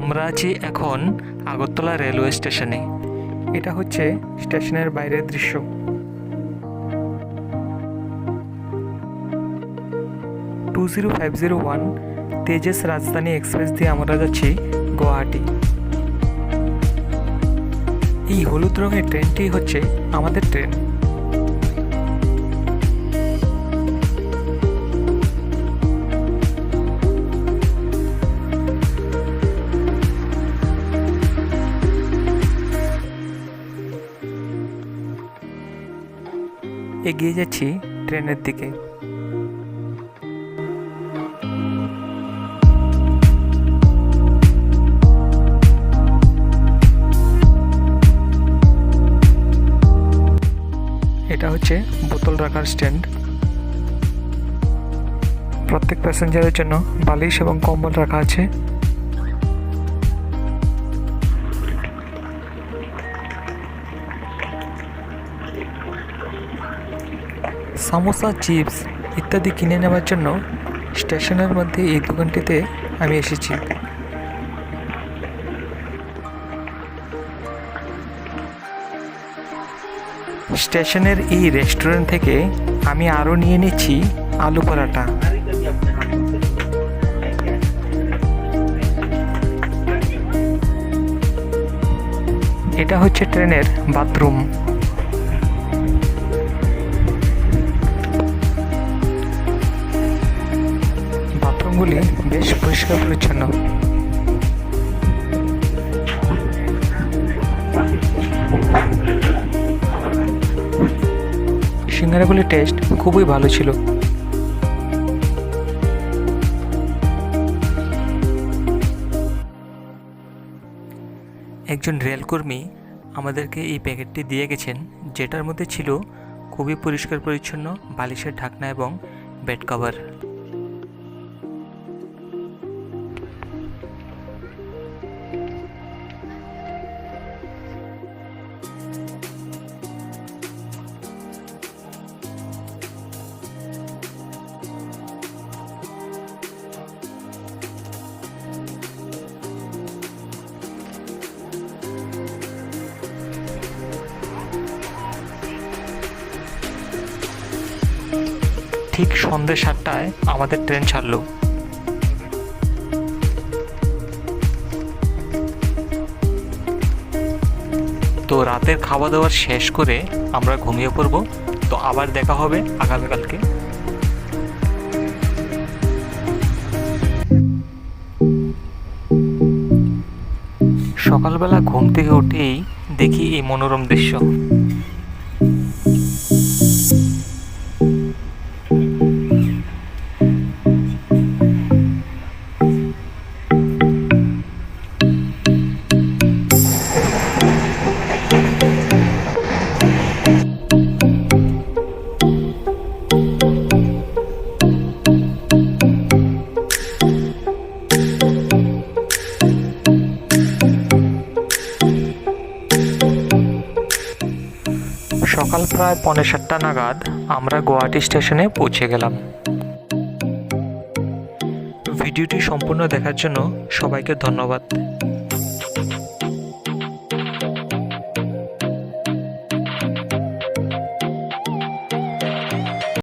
আমরা আছি এখন আগরতলা রেলওয়ে স্টেশনে। এটা হচ্ছে স্টেশনের বাইরের দৃশ্য। টু 0501 তেজস রাজধানী এক্সপ্রেস দিয়ে আমরা যাচ্ছি গুয়াহাটি। এই হলুদ রঙের ট্রেনটি হচ্ছে আমাদের ট্রেন। এগিয়ে যাচ্ছি ট্রেনের দিকে। এটা হচ্ছে বোতল রাখার স্ট্যান্ড। প্রত্যেক প্যাসেঞ্জারের জন্য বালিশ এবং কম্বল রাখা আছে। সামোসা, চিপস ইত্যাদি কিনে নেওয়ার জন্য স্টেশনের মধ্যে এই দোকানটিতে আমি এসেছি। স্টেশনের এই রেস্টুরেন্ট থেকে আমি আরও নিয়ে নিচ্ছি আলু পরাঠা। এটা হচ্ছে ট্রেনের বাথরুম। বাথরুমগুলি বেশ পরিষ্কার পরিচ্ছন্ন। সিঙ্গারাগুলির টেস্ট খুবই ভালো ছিল। একজন রেলকর্মী আমাদেরকে এই প্যাকেটটি দিয়ে গেছেন, যেটার মধ্যে ছিল খুবই পরিষ্কার পরিচ্ছন্ন বালিশের ঢাকনা এবং বেড কভার। ঠিক সন্ধ্যে 7টায় আমাদের ট্রেন ছাড়ল। তো রাতের খাওয়া দাওয়া শেষ করে আমরা ঘুমিয়ে পড়ব। তো আবার দেখা হবে আগামীকালকে। সকালবেলা ঘুম থেকে উঠেই দেখি এই মনোরম দৃশ্য। সকাল প্রায় 7:45 নাগাদ আমরা গুয়াহাটি স্টেশনে পৌঁছে গেলাম। ভিডিওটি সম্পূর্ণ দেখার জন্য সবাইকে ধন্যবাদ।